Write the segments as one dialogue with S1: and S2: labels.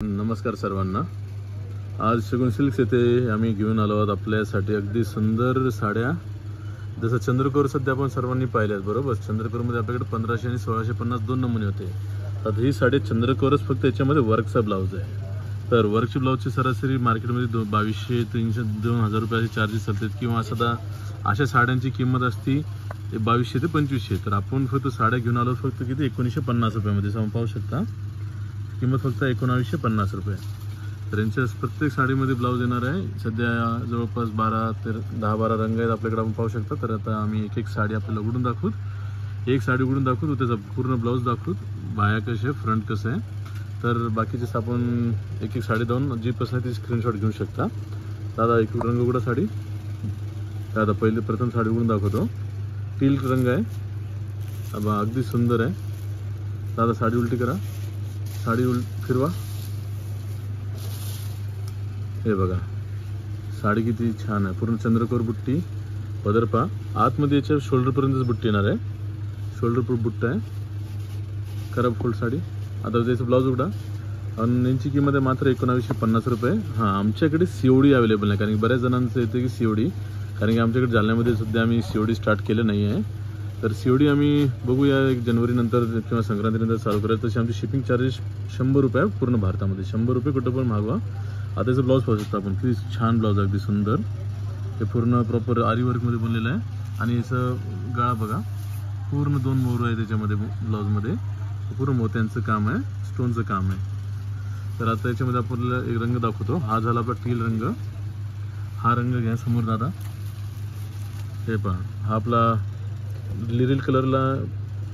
S1: नमस्कार सर्वांना। आज शगुन सिल्क्स येथे आम्ही घेऊन आलो आहोत आपल्यासाठी अगदी सुंदर साड्या। जसं चंद्रकोर सध्या आपण सर्वांनी पाहिल्यात, बरोबर। चंद्रकोरमध्ये आपल्याकडे 1500 आणि 1650 दोन नमुने होते। आता ही साडी चंद्रकोरच, फक्त याच्यामध्ये वर्कचा ब्लाउज आहे। तर वर्कची ब्लाउजची सरासरी मार्केटमध्ये 2200, 300, 2000 रुपयाचे चार्जेस चालतात, किंवा सध्या अशा साड्यांची किंमत असती 2200 ते 2500। तर आपण फक्त साड्या घेऊन आलो फक्त किती 1950 रुपयामध्ये। आपण पाहू शकता किंमत फक्त 1950 रुपये। तर यांच्या प्रत्येक साडीमध्ये ब्लाउज येणार आहे। सध्या जवळपास 12 ते 10-12 रंग आहेत आपल्याकडे, आपण पाहू शकता। तर आता आम्ही एक एक साडी आपल्याला उघडून दाखवू, एक साडी उघडून दाखवू, त्याचा पूर्ण ब्लाउज दाखवू, बाया कसे आहे, फ्रंट कसं आहे। तर बाकीचे आपण एक एक साडी जाऊन जी पसंत आहे ती स्क्रीनशॉट घेऊ शकता। दादा एक रंग उघडा साडी। दादा पहिले प्रथम साडी उघडून दाखवतो। टील रंग आहे, अगदी सुंदर आहे। दादा साडी उलटी करा, साडी फिरवा। हे बघा साडी किती छान आहे, पूर्ण चंद्रकोर बुट्टी, पदरपा आतमध्ये याच्या शोल्डर पर्यंतच बुट्टी येणार आहे। शोल्डर पर बुट्टा आहे, खराब फुल साडी। आता त्याचं ब्लाउज उघडा आणि यांची किंमत आहे मात्र 1950 रुपये। हां, आमच्याकडे सीओडी अवेलेबल नाही, कारण की बऱ्याच जणांचं येतं की सीओडी, कारण की आमच्याकडे जालन्यामध्ये सध्या आम्ही सीओडी स्टार्ट केलं नाही आहे। तर सीओडी आम्ही बघूया 1 जानेवारी नंतर किंवा संक्रांतीनंतर चालू करायचं। तशी आमची शिपिंग चार्जेस 100 रुपये पूर्ण भारतामध्ये, 100 रुपये कुठं पण मागवा। आता याचं ब्लाउज पाहू शकता आपण, किती छान ब्लाउज, अगदी सुंदर। हे पूर्ण प्रॉपर आरी वर्कमध्ये बनलेलं आहे। आणि याचं गळा बघा, पूर्ण 2 मोर आहे त्याच्यामध्ये ब्लाउजमध्ये, पूर्ण मोत्यांचं काम आहे, स्टोनचं काम आहे। तर आता याच्यामध्ये आपल्याला एक रंग दाखवतो। हा झाला आपला टील रंग। हा रंग घ्या समोर दादा, हे पहा, हा आपला लिरिल कलरला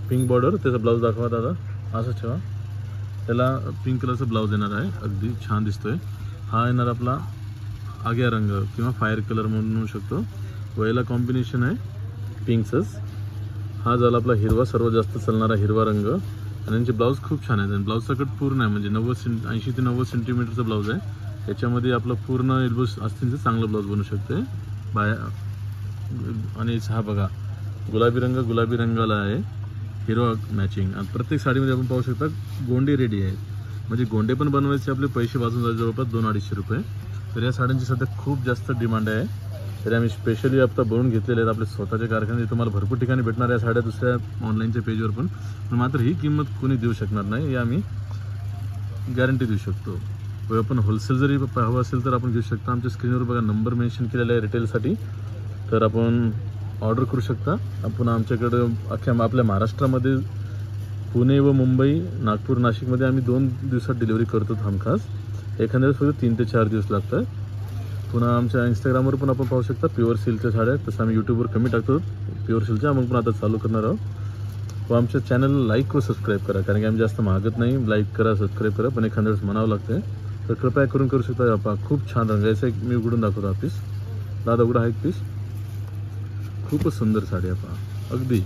S1: पिंक बॉर्डर, त्याचा ब्लाउज दाखवा दादा, असं ठेवा। त्याला पिंक कलरचा ब्लाउज येणार आहे, अगदी छान दिसतोय। हा येणार आपला आग्या रंग किंवा फायर कलर म्हणू शकतो, वयाला कॉम्बिनेशन आहे पिंकचंच। हा झाला आपला हिरवा, सर्वात जास्त चालणारा हिरवा रंग। आणि यांचे ब्लाउज खूप छान आहे। ब्लाउजचा कट पूर्ण आहे, म्हणजे 80 ते 90 सेंटीमीटरचा ब्लाउज आहे। याच्यामध्ये आपलं पूर्ण एल्बो अस्तींचं चांगलं ब्लाउज बनू शकते बाया। आणि हा बघा गुलाबी रंग, गुलाबी रंगाला आहे हिरवा मॅचिंग। आणि प्रत्येक साडीमध्ये आपण पाहू शकता गोंडे रेडी आहेत, म्हणजे गोंडे पण बनवायचे आपले पैसे वाचून जातात जवळपास 200-250 रुपये। तर या साड्यांची सध्या खूप जास्त डिमांड आहे। तरी आम्ही स्पेशली आता बनवून घेतलेले आहेत आपले स्वतःच्या कारखान्यात। तुम्हाला भरपूर ठिकाणी भेटणार या साड्या, दुसऱ्या ऑनलाईनच्या पेजवर पण मात्र ही किंमत कोणी देऊ शकणार नाही, हे आम्ही गॅरंटी देऊ शकतो। व आपण होलसेल जरी हवं असेल तर आपण घेऊ शकता। आमच्या स्क्रीनवर बघा नंबर मेन्शन केलेला आहे रिटेलसाठी, तर आपण ऑर्डर करू शकता। आपण आमच्याकडं अख्ख्या आपल्या महाराष्ट्रामध्ये पुणे व मुंबई, नागपूर, नाशिकमध्ये आम्ही 2 दिवसात डिलिव्हरी करतो हमखास। एखाद्या वेळेस फक्त 3 ते 4 दिवस लागतात। पुन्हा आमच्या इंस्टाग्रामवर पण आपण पाहू शकता प्युअर सिल्कच्या साड्या, तसं आम्ही यूट्यूबवर कमी टाकतो प्युअर सिल्कच्या, आपण पण आता चालू करणार आहोत। व आमच्या चॅनलला लाईक व सबस्क्राईब करा, कारण की आम्ही जास्त मागत नाही। लाईक करा, सबस्क्राईब करा, पण एखाद्या वेळेस म्हणावं लागतं, तर कृपया करून करू शकता। आपा खूप छान रंग, याचा एक मी उघडून दाखवतो हा पीस। दादा उघडा हा एक पीस, खूपच सुंदर साडी आहे पहा, अगदी।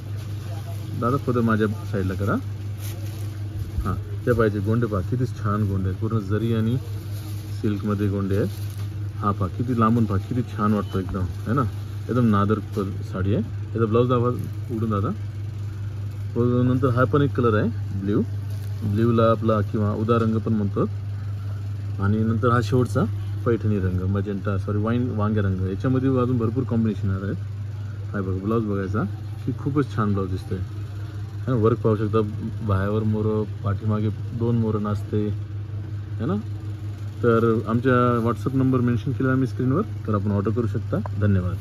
S1: दादा पदर माझ्या साईडला करा। हां, ते पाहिजे गोंडे पहा, किती छान गोंडे आहेत, पूर्ण जरी आणि सिल्कमध्ये गोंडे आहेत। हा पहा किती लांबून पहा, किती छान वाटतं एकदम, है ना, एकदम नादर साडी आहे। याचा ब्लाऊज दाखवा उघडून दादा। नंतर हा पण एक कलर आहे ब्ल्यू, ब्ल्यूला आपला किंवा उदा रंग पण म्हणतो। आणि नंतर हा शेवटचा पैठणी रंग, मजेंटा वांग्या रंग। याच्यामध्ये अजून भरपूर कॉम्बिनेशन आहेत। हाय बघा ब्लाऊज बघायचा, की खूपच छान ब्लाऊज दिसतोय, है ना। वर्क पाहू शकता, बायावर मोर, पाठीमागे 2 मोर नाचते, है ना। तर आमच्या व्हॉट्सअप नंबर मेन्शन केलेला मी स्क्रीनवर, तर आपण ऑर्डर करू शकता। धन्यवाद।